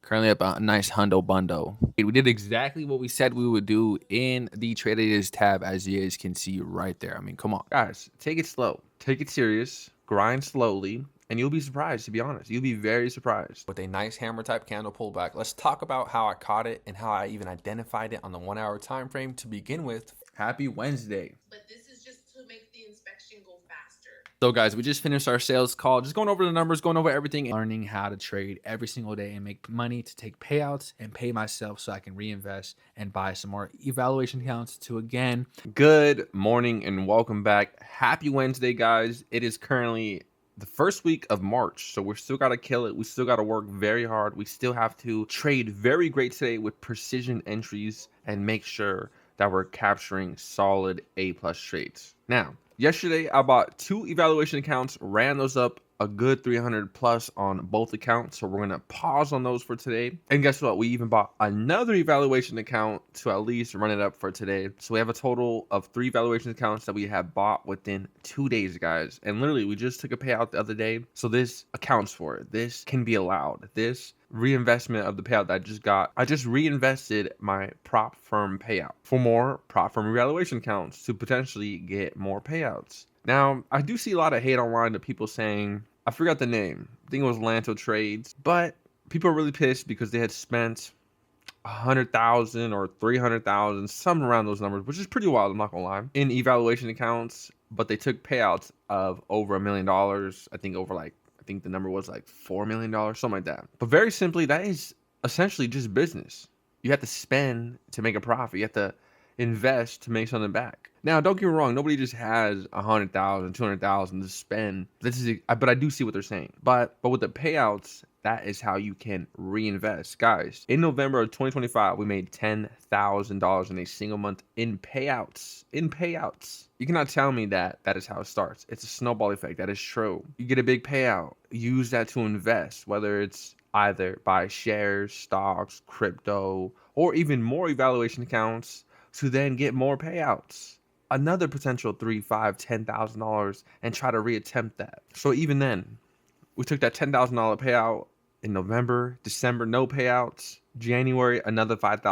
Currently up a nice hundo bundo. We did exactly what we said we would do in the trade ideas tab, as you guys can see right there. I mean, come on, guys, take it slow, take it serious, grind slowly, and you'll be surprised. To be honest, you'll be very surprised. With a nice hammer type candle pullback, let's talk about how I caught it and how I even identified it on the 1 hour time frame to begin with. Happy Wednesday. But this is just to make the inspection go faster. So guys, we just finished our sales call, just going over the numbers, going over everything, learning how to trade every single day and make money to take payouts and pay myself so I can reinvest and buy some more evaluation accounts to, again, good morning and welcome back. Happy Wednesday, guys. It is currently the first week of March, so we're still got to kill it. We still got to work very hard. We still have to trade very great today with precision entries and make sure that we're capturing solid A+ trades. Now, yesterday, I bought 2 evaluation accounts, ran those up a good 300 plus on both accounts. So we're going to pause on those for today. And guess what? We even bought another evaluation account to at least run it up for today. So we have a total of 3 evaluation accounts that we have bought within 2 days, guys. And literally, we just took a payout the other day. So this accounts for it. This can be allowed. This reinvestment of the payout that I just got, I just reinvested my prop firm payout for more prop firm evaluation accounts to potentially get more payouts. Now, I do see a lot of hate online to people saying, I forgot the name, I think it was Lanto Trades, but people are really pissed because they had spent 100,000 or 300,000, something around those numbers, which is pretty wild, I'm not gonna lie, in evaluation accounts, but they took payouts of over $1 million. I think the number was like $4 million, something like that. But very simply, that is essentially just business. You have to spend to make a profit. You have to invest to make something back. Now, don't get me wrong. Nobody just has 100,000, 200,000 to spend. But I do see what they're saying. But with the payouts, that is how you can reinvest. Guys, in November of 2025, we made $10,000 in a single month in payouts. You cannot tell me that is how it starts. It's a snowball effect. That is true. You get a big payout. Use that to invest, whether it's either buy shares, stocks, crypto, or even more evaluation accounts to then get more payouts. Another potential $3, $5, $10,000 and try to reattempt that. So even then, we took that $10,000 payout in November, December, no payouts. January, another $5,000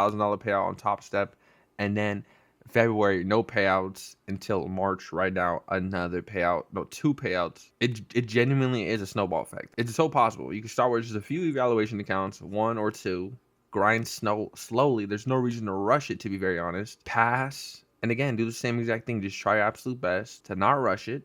payout on Top Step. And then February, no payouts until March. Right now, another payout. No, 2 payouts. It genuinely is a snowball effect. It's so possible. You can start with just a few evaluation accounts, 1 or 2. Grind slowly. There's no reason to rush it, to be very honest. Pass. And again, do the same exact thing. Just try your absolute best to not rush it.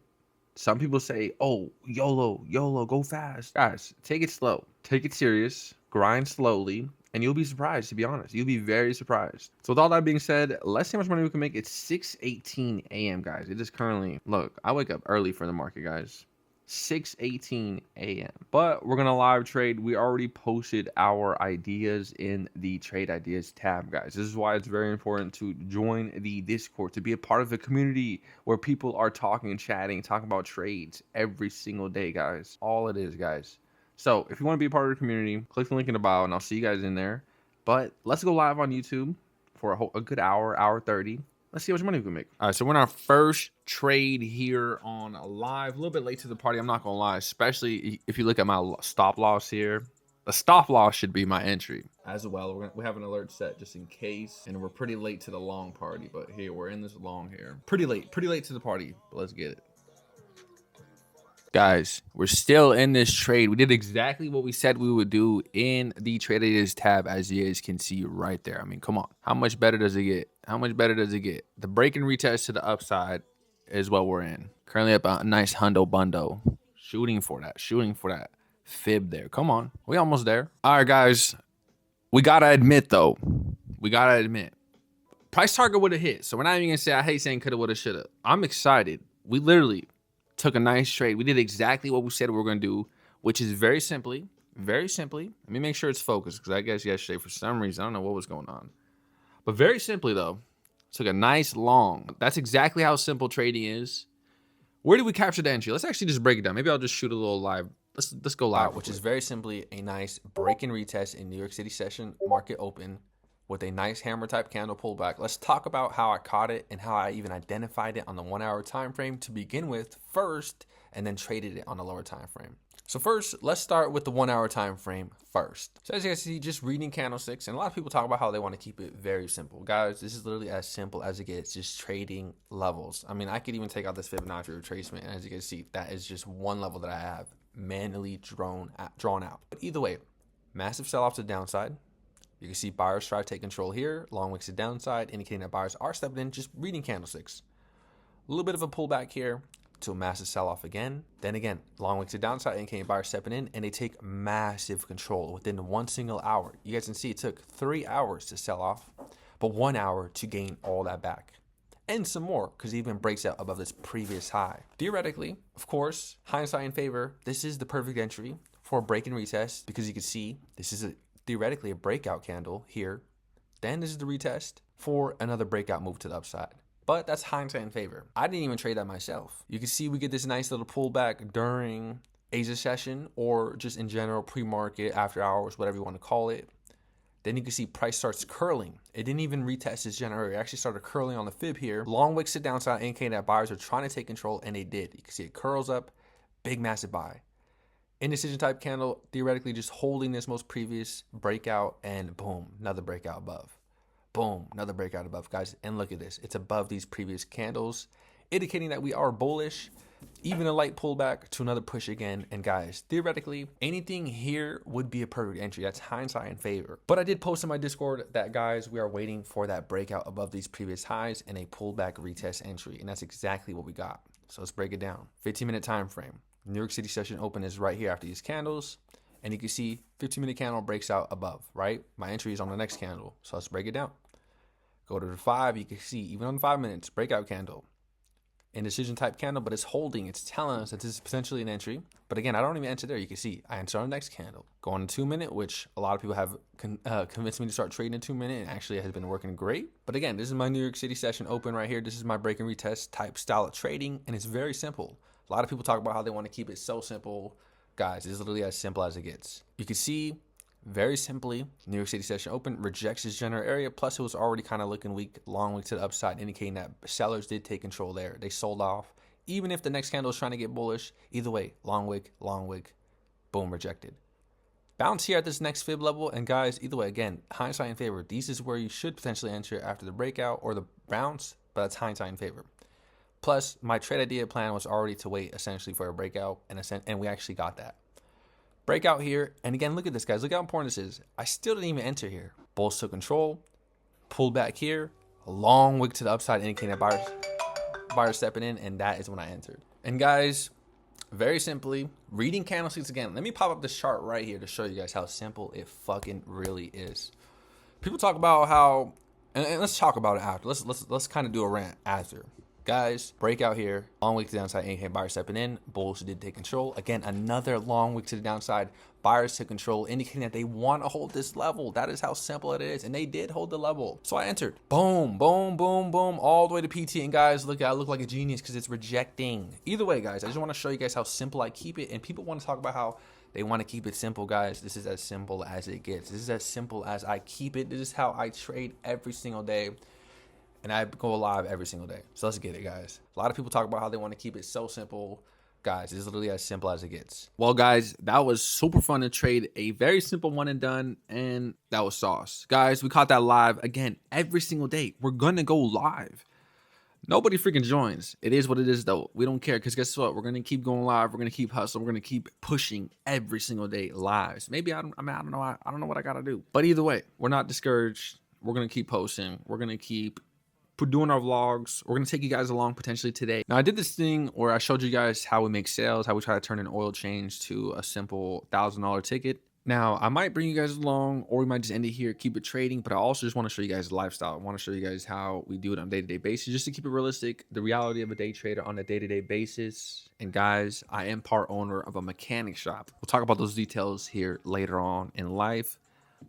Some people say, oh, YOLO, go fast. Guys, take it slow. Take it serious. Grind slowly. And you'll be surprised, to be honest. You'll be very surprised. So with all that being said, let's see how much money we can make. It's 6:18 a.m., guys. It is currently, look, I wake up early for the market, guys. 6:18 a.m. But we're gonna live trade. We already posted our ideas in the trade ideas tab, guys. This is why it's very important to join the Discord, to be a part of the community where people are talking and chatting, talking about trades every single day, guys. All it is, guys. So if you want to be a part of the community, click the link in the bio and I'll see you guys in there. But let's go live on YouTube for a good hour 30. Let's see how much money we can make. All right, so we're in our first trade here on live. A little bit late to the party, I'm not gonna lie, especially if you look at my stop loss here. The stop loss should be my entry as well. We have an alert set just in case, and we're pretty late to the long party, but here we're in this long here. Pretty late to the party, but let's get it. Guys, we're still in this trade. We did exactly what we said we would do in the trade ideas tab, as you guys can see right there. I mean, come on. How much better does it get? How much better does it get? The break and retest to the upside is what we're in. Currently up a nice hundo bundo. Shooting for that fib there. Come on. We almost there. All right, guys. We got to admit, though. Price target would have hit. So we're not even going to say I hate saying coulda, woulda, shoulda. I'm excited. We literally took a nice trade. We did exactly what we said we were going to do, which is very simply, let me make sure it's focused, because I guess yesterday, for some reason, I don't know what was going on. But very simply, though, took a nice long. That's exactly how simple trading is. Where did we capture the entry? Let's actually just break it down. Maybe I'll just shoot a little live. Let's go live. Which is very simply a nice break and retest in New York City session, market open, with a nice hammer type candle pullback. Let's talk about how I caught it and how I even identified it on the 1 hour time frame to begin with first, and then traded it on a lower time frame. So first, let's start with the 1 hour time frame first. So as you guys see, just reading candlesticks, and a lot of people talk about how they want to keep it very simple. Guys, this is literally as simple as it gets, just trading levels. I mean, I could even take out this Fibonacci retracement, and as you can see, that is just one level that I have manually drawn out. But either way, massive sell-off to the downside. You can see buyers try to take control here, long wicks to downside, indicating that buyers are stepping in, just reading candlesticks. A little bit of a pullback here to a massive sell-off again. Then again, long wicks to downside, indicating buyers stepping in, and they take massive control within 1 single hour. You guys can see it took 3 hours to sell off, but 1 hour to gain all that back. And some more, because it even breaks out above this previous high. Theoretically, of course, hindsight in favor, this is the perfect entry for a break and retest, because you can see this is theoretically a breakout candle here. Then this is the retest for another breakout move to the upside. But that's hindsight in favor. I didn't even trade that myself. You can see we get this nice little pullback during Asia session, or just in general, pre-market, after hours, whatever you want to call it. Then you can see price starts curling. It didn't even retest this January. It actually started curling on the fib here. Long wicks to downside, indicating that buyers are trying to take control, and they did. You can see it curls up, big massive buy. Indecision type candle, theoretically just holding this most previous breakout, and boom, another breakout above. Boom, another breakout above, guys. And look at this. It's above these previous candles, indicating that we are bullish. Even a light pullback to another push again. And guys, theoretically, anything here would be a perfect entry. That's hindsight in favor. But I did post in my Discord that, guys, we are waiting for that breakout above these previous highs and a pullback retest entry. And that's exactly what we got. So let's break it down. 15-minute time frame. New York City session open is right here after these candles. And you can see 15-minute candle breaks out above, right? My entry is on the next candle. So let's break it down. Go to the 5, you can see even on the 5 minutes, breakout candle. Indecision type candle, but it's holding. It's telling us that this is potentially an entry. But again, I don't even enter there. You can see I enter on the next candle. Go on to 2 minute, which a lot of people have convinced me to start trading in 2 minute, and actually it has been working great. But again, this is my New York City session open right here. This is my break and retest type style of trading, and it's very simple. A lot of people talk about how they want to keep it so simple. Guys, it's literally as simple as it gets. You can see very simply, New York City session open rejects this general area. Plus, it was already kind of looking weak, long week to the upside, indicating that sellers did take control there. They sold off. Even if the next candle is trying to get bullish, either way, long wick, boom, rejected. Bounce here at this next fib level, and guys, either way, again, hindsight in favor. These is where you should potentially enter after the breakout or the bounce, but that's hindsight in favor. Plus, my trade idea plan was already to wait essentially for a breakout, and we actually got that. Breakout here, and again, look at this, guys. Look how important this is. I still didn't even enter here. Bulls took control, pulled back here, a long wick to the upside, indicating that buyers stepping in, and that is when I entered. And guys, very simply, reading candlesticks again. Let me pop up this chart right here to show you guys how simple it fucking really is. People talk about how, and let's talk about it after. Let's kind of do a rant after. Guys, breakout here, long wick to the downside, indicating buyers stepping in, bulls did take control. Again, another long wick to the downside, buyers took control, indicating that they want to hold this level. That is how simple it is, and they did hold the level. So I entered. Boom, boom, boom, boom, all the way to PT, and guys, look, I look like a genius because it's rejecting. Either way, guys, I just want to show you guys how simple I keep it, and people want to talk about how they want to keep it simple, guys. This is as simple as it gets. This is as simple as I keep it. This is how I trade every single day. And I go live every single day. So let's get it, guys. A lot of people talk about how they want to keep it so simple. Guys, it's literally as simple as it gets. Well, guys, that was super fun to trade. A very simple one and done. And that was sauce. Guys, we caught that live again every single day. We're going to go live. Nobody freaking joins. It is what it is, though. We don't care, because guess what? We're going to keep going live. We're going to keep hustling. We're going to keep pushing every single day lives. Maybe, I don't know. I don't know what I got to do. But either way, we're not discouraged. We're going to keep posting. We're going to keep doing our vlogs. We're going to take you guys along potentially today. Now, I did this thing where I showed you guys how we make sales, how we try to turn an oil change to a simple $1,000 ticket. Now, I might bring you guys along, or we might just end it here, keep it trading, but I also just want to show you guys the lifestyle. I want to show you guys how we do it on a day-to-day basis, just to keep it realistic, the reality of a day trader on a day-to-day basis. And guys, I am part owner of a mechanic shop. We'll talk about those details here later on in life.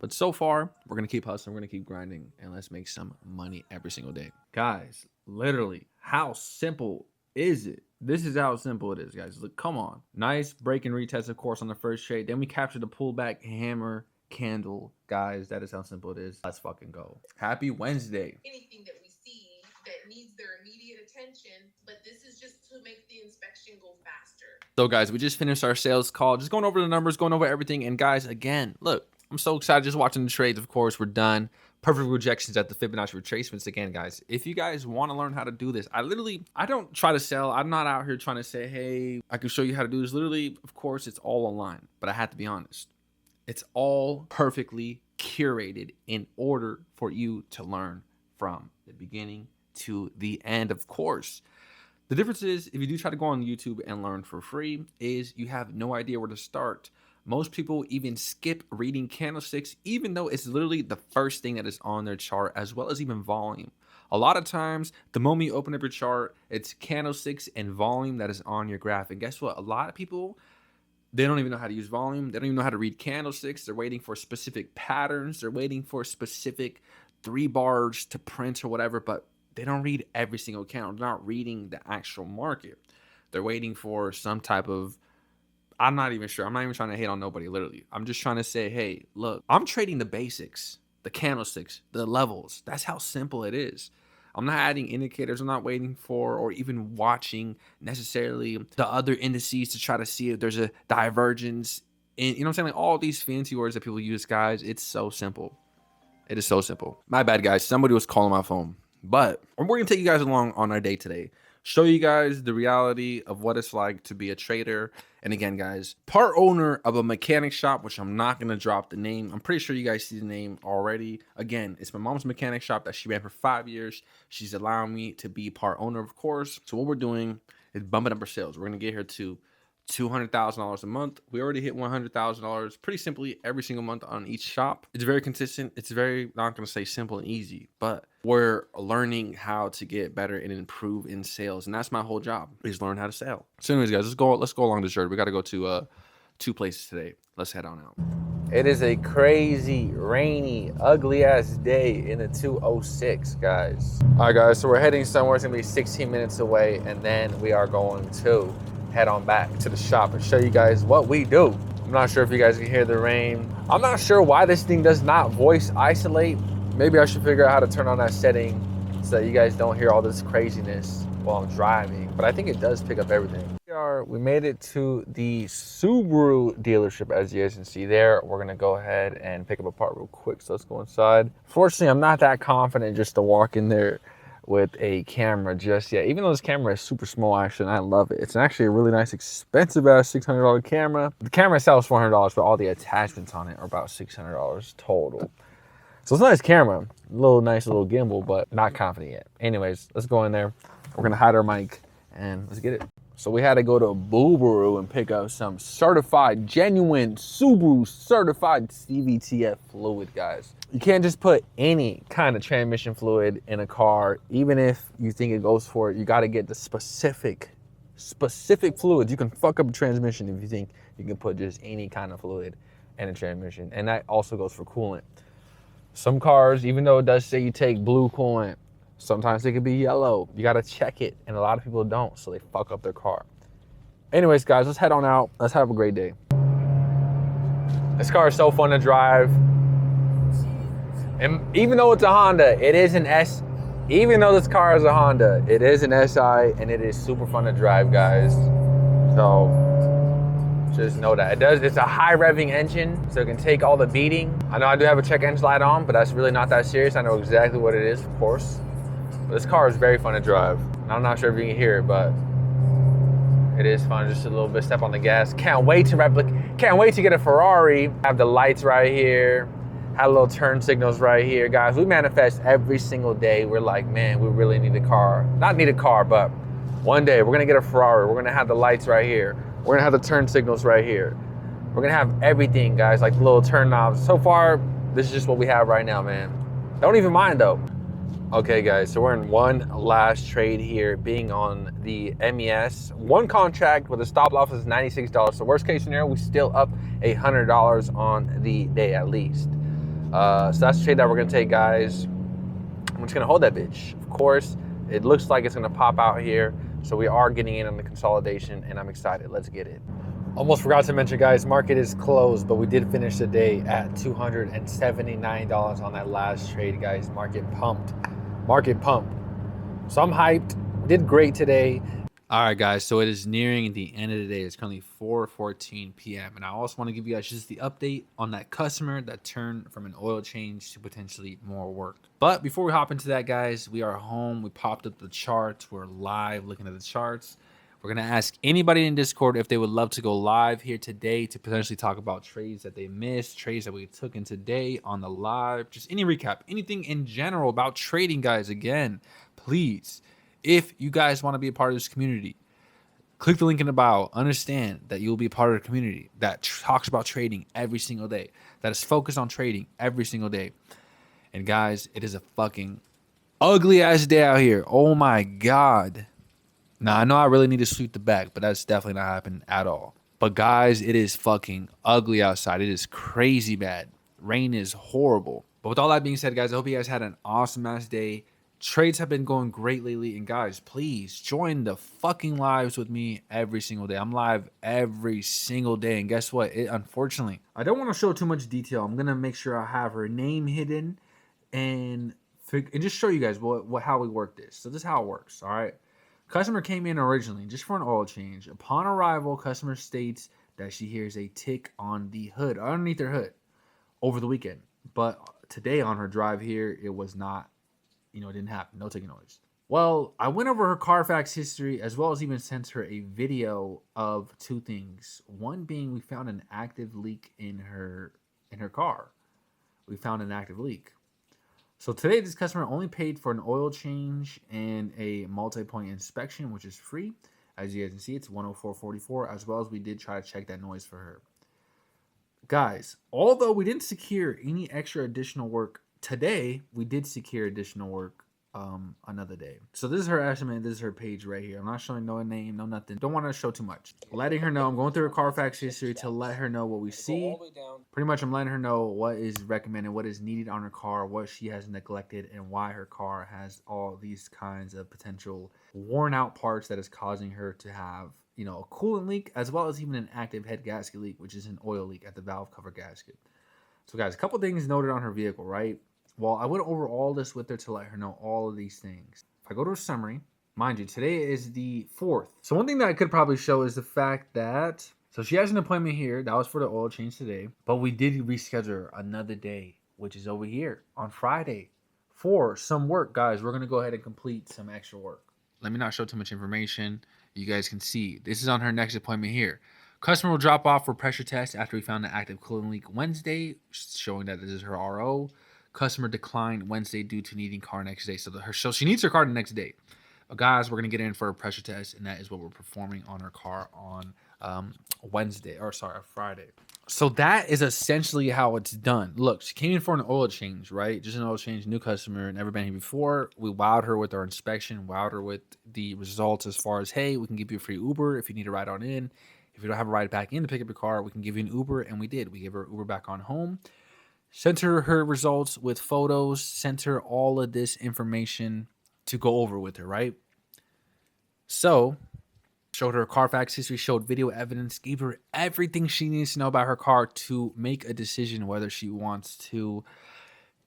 But so far, we're going to keep hustling, we're going to keep grinding, and let's make some money every single day. Guys, literally, how simple is it? This is how simple it is, guys. Look, come on. Nice break and retest, of course, on the first trade. Then we captured the pullback hammer candle. Guys, that is how simple it is. Let's fucking go. Happy Wednesday. Anything that we see that needs their immediate attention, but this is just to make the inspection go faster. So guys, we just finished our sales call, just going over the numbers, going over everything. And guys, again, look, I'm so excited just watching the trades. Of course, we're done. Perfect rejections at the Fibonacci retracements. Again, guys, if you guys want to learn how to do this, I don't try to sell. I'm not out here trying to say, hey, I can show you how to do this. Literally, of course, it's all online, but I have to be honest. It's all perfectly curated in order for you to learn from the beginning to the end, of course. The difference is, if you do try to go on YouTube and learn for free, is you have no idea where to start. Most people even skip reading candlesticks, even though it's literally the first thing that is on their chart, as well as even volume. A lot of times, the moment you open up your chart, it's candlesticks and volume that is on your graph. And guess what? A lot of people, they don't even know how to use volume. They don't even know how to read candlesticks. They're waiting for specific patterns. They're waiting for specific 3 bars to print or whatever, but they don't read every single candle. They're not reading the actual market. They're waiting for some type of, I'm not even sure. I'm not even trying to hate on nobody, literally. I'm just trying to say, hey, look, I'm trading the basics, the candlesticks, the levels. That's how simple it is. I'm not adding indicators. I'm not waiting for or even watching necessarily the other indices to try to see if there's a divergence. You know what I'm saying? Like all these fancy words that people use, guys, it's so simple. It is so simple. My bad, guys. Somebody was calling my phone. But we're going to take you guys along on our day today. Show you guys the reality of what it's like to be a trader. And again, guys, part owner of a mechanic shop, which I'm not going to drop the name. I'm pretty sure you guys see the name already. Again, it's my mom's mechanic shop that she ran for 5 years. She's allowing me to be part owner, of course. So what we're doing is bumping up our sales. We're going to get her to $200,000 a month. We already hit $100,000 pretty simply every single month on each shop. It's very consistent. It's very, not going to say simple and easy, but we're learning how to get better and improve in sales. And that's my whole job, is learn how to sell. So anyways, guys, let's go along this journey. We got to go to 2 places today. Let's head on out. It is a crazy, rainy, ugly ass day in the 206, guys. All right, guys, so we're heading somewhere. It's gonna be 16 minutes away, and then we are going to head on back to the shop and show you guys what we do. I'm not sure if you guys can hear the rain. I'm not sure why this thing does not voice isolate. Maybe I should figure out how to turn on that setting so that you guys don't hear all this craziness while I'm driving, but I think it does pick up everything. We made it to the Subaru dealership, as you guys can see there. We're gonna go ahead and pick up a part real quick, so let's go inside. Fortunately, I'm not that confident just to walk in there with a camera just yet, even though this camera is super small, actually, and I love it. It's actually a really nice, expensive ass $600 camera. The camera itself is $400, but all the attachments on it are about $600 total. So it's a nice camera, nice little gimbal, but not confident yet. Anyways, let's go in there. We're gonna hide our mic and let's get it. So we had to go to Boobaroo and pick up some certified, genuine Subaru certified CVTF fluid, guys. You can't just put any kind of transmission fluid in a car, even if you think it goes for it. You got to get the specific fluids. You can fuck up a transmission if you think you can put just any kind of fluid in a transmission. And that also goes for coolant. Some cars, even though it does say you take blue coolant, sometimes it could be yellow. You got to check it, and a lot of people don't, so they fuck up their car. Anyways, guys, let's head on out. Let's have a great day. This car is so fun to drive. And even though it's a Honda, it is an S. Even though this car is a Honda, it is an SI, and it is super fun to drive, guys. So just know that. It's a high revving engine, so it can take all the beating. I know I do have a check engine light on, but that's really not that serious. I know exactly what it is, of course. But this car is very fun to drive. And I'm not sure if you can hear it, but it is fun. Just a little bit step on the gas. Can't wait to get a Ferrari. Have the lights right here. Have little turn signals right here. Guys, we manifest every single day. We're like, man, we really need a car. Not need a car, but one day we're gonna get a Ferrari. We're gonna have the lights right here. We're gonna have the turn signals right here. We're gonna have everything, guys, like the little turn knobs. So far, this is just what we have right now, man. Don't even mind though. Okay, guys, so we're in one last trade here, being on the MES. One contract with a stop loss is $96. So worst case scenario, we still up $100 on the day at least. So that's the trade that we're gonna take, guys. I'm just gonna hold that bitch. Of course, it looks like it's gonna pop out here. So we are getting in on the consolidation, and I'm excited. Let's get it. Almost forgot to mention, guys, market is closed, but we did finish the day at $279 on that last trade, guys. Market pumped. Market pumped. So I'm hyped. Did great today. All right, guys. So it is nearing the end of the day. It's currently 4:14 p.m. And I also want to give you guys just the update on that customer that turned from an oil change to potentially more work. But before we hop into that, guys, we are home. We popped up the charts. We're live looking at the charts. We're going to ask anybody in Discord if they would love to go live here today to potentially talk about trades that they missed, trades that we took in today on the live, just any recap, anything in general about trading, guys. Again, please, if you guys want to be a part of this community, click the link in the bio. Understand that you'll be a part of the community that talks about trading every single day, that is focused on trading every single day. And guys, it is a fucking ugly ass day out here. Oh my God. Now, I know I really need to sweep the back, but that's definitely not happening at all. But guys, it is fucking ugly outside. It is crazy bad. Rain is horrible. But with all that being said, guys, I hope you guys had an awesome ass day. Trades have been going great lately. And guys, please join the fucking lives with me every single day. I'm live every single day. And guess what? Unfortunately, I don't want to show too much detail. I'm going to make sure I have her name hidden and just show you guys how we work this. So this is how it works. All right. Customer came in originally just for an oil change. Upon arrival, customer states that she hears a tick on the hood, underneath her hood, over the weekend. But today on her drive here, it was not, it didn't happen. No ticking noise. Well, I went over her Carfax history as well as even sent her a video of two things. One being we found an active leak in her car. We found an active leak. So today, this customer only paid for an oil change and a multi-point inspection, which is free. As you guys can see, it's 104.44, as well as we did try to check that noise for her. Guys, although we didn't secure any extra additional work today, we did secure additional work another day. So this is her estimate. This is her page right here. I'm not showing no name, no nothing. Don't want to show too much. Letting her know. I'm going through her Carfax history to let her know what we see. Pretty much I'm letting her know what is recommended, what is needed on her car, what she has neglected, and why her car has all these kinds of potential worn out parts that is causing her to have, a coolant leak, as well as even an active head gasket leak, which is an oil leak at the valve cover gasket. So guys, a couple things noted on her vehicle, right? Well, I went over all this with her to let her know all of these things. If I go to a summary, mind you, today is the 4th. So one thing that I could probably show is the fact that, so she has an appointment here. That was for the oil change today. But we did reschedule another day, which is over here on Friday for some work. Guys, we're going to go ahead and complete some extra work. Let me not show too much information. You guys can see. This is on her next appointment here. Customer will drop off for pressure test after we found an active coolant leak Wednesday, showing that this is her RO. Customer declined Wednesday due to needing car next day. So she needs her car the next day. But guys, we're going to get in for a pressure test, and that is what we're performing on her car on Friday. So that is essentially how it's done. Look, she came in for an oil change, right? Just an oil change, new customer, never been here before. We wowed her with our inspection, wowed her with the results as far as, hey, we can give you a free Uber if you need a ride on in. If you don't have a ride back in to pick up your car, we can give you an Uber, and we did. We gave her Uber back on home. Sent her results with photos, sent her all of this information to go over with her, right? So, showed her Carfax history, showed video evidence, gave her everything she needs to know about her car to make a decision whether she wants to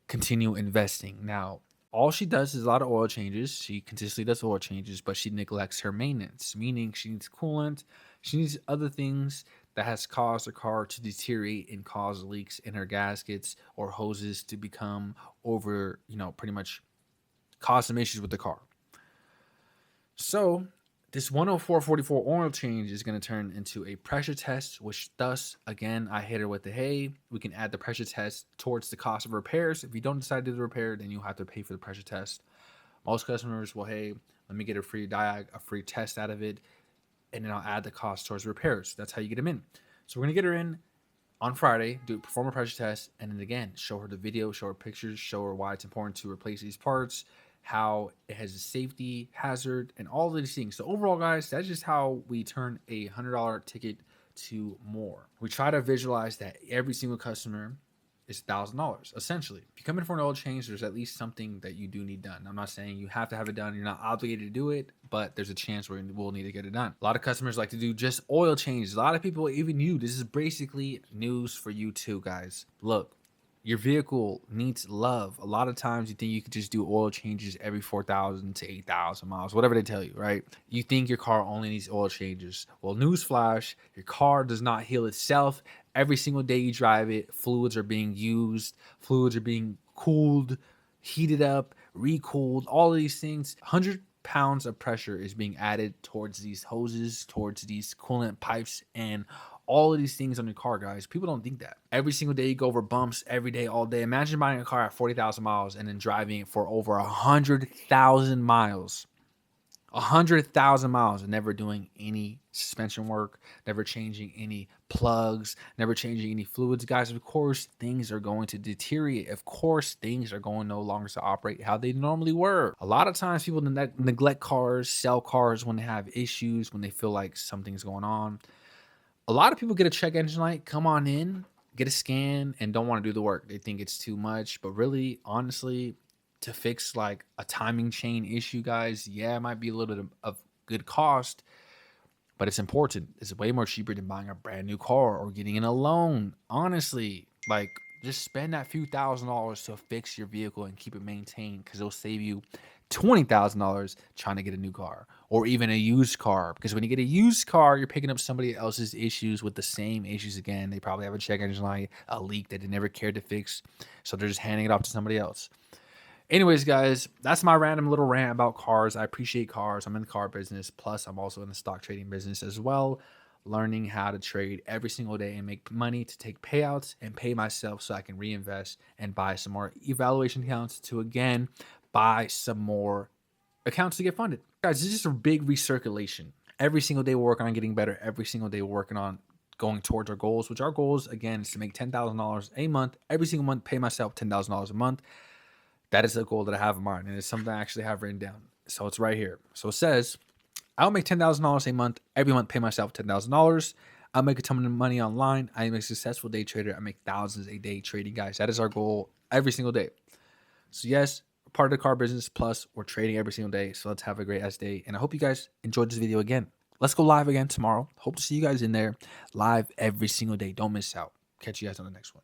continue investing. Now, all she does is a lot of oil changes. She consistently does oil changes, but she neglects her maintenance, meaning she needs coolant. She needs other things that has caused her car to deteriorate and cause leaks in her gaskets or hoses to become over, pretty much cause some issues with the car. So this 104.44 oil change is going to turn into a pressure test, which thus, again, I hit her with the, hey, we can add the pressure test towards the cost of repairs. If you don't decide to do the repair, then you have to pay for the pressure test. Most customers will, hey, let me get a free test out of it, and then I'll add the cost towards repairs. That's how you get them in. So we're going to get her in on Friday, perform a pressure test, and then again, show her the video, show her pictures, show her why it's important to replace these parts, how it has a safety hazard, and all of these things. So overall, guys, that's just how we turn a $100 ticket to more. We try to visualize that every single customer is $1,000, essentially. If you come in for an oil change, there's at least something that you do need done. I'm not saying you have to have it done. You're not obligated to do it, but there's a chance where we'll need to get it done. A lot of customers like to do just oil changes. A lot of people, even you, this is basically news for you too, guys. Look, Your vehicle needs love. A lot of times you think you could just do oil changes every 4,000 to 8,000 miles, whatever they tell you, right? You think your car only needs oil changes. Well, newsflash, your car does not heal itself. Every single day you drive it, fluids are being used, fluids are being cooled, heated up, recooled, all of these things. 100 pounds of pressure is being added towards these hoses, towards these coolant pipes, and all of these things on your car, guys. People don't think that. Every single day you go over bumps, every day, all day. Imagine buying a car at 40,000 miles and then driving it for over 100,000 miles. 100,000 miles and never doing any suspension work, never changing any plugs, never changing any fluids. Guys, of course, things are going to deteriorate. Of course, things are going no longer to operate how they normally were. A lot of times people neglect cars, sell cars when they have issues, when they feel like something's going on. A lot of people get a check engine light, come on in, get a scan, and don't want to do the work. They think it's too much, but really, honestly, to fix like a timing chain issue, guys, yeah, it might be a little bit of good cost, but it's important. It's way more cheaper than buying a brand new car or getting in a loan. Honestly, like just spend that few $1,000s to fix your vehicle and keep it maintained, because it'll save you $20,000 trying to get a new car or even a used car. Because when you get a used car, you're picking up somebody else's issues with the same issues again. They probably have a check engine light, a leak that they never cared to fix, so they're just handing it off to somebody else. Anyways, guys, that's my random little rant about cars. I appreciate cars. I'm in the car business. Plus, I'm also in the stock trading business as well, learning how to trade every single day and make money to take payouts and pay myself so I can reinvest and buy some more evaluation accounts to, again, buy some more accounts to get funded. Guys, this is just a big recirculation. Every single day we're working on getting better. Every single day we're working on going towards our goals, which our goals, again, is to make $10,000 a month. Every single month, pay myself $10,000 a month. That is the goal that I have in mind, and it's something I actually have written down. So it's right here. So it says, I'll make $10,000 a month. Every month, pay myself $10,000. I'll make a ton of money online. I am a successful day trader. I make thousands a day trading, guys. That is our goal every single day. So yes, part of the car business, plus we're trading every single day. So let's have a great ass day. And I hope you guys enjoyed this video again. Let's go live again tomorrow. Hope to see you guys in there live every single day. Don't miss out. Catch you guys on the next one.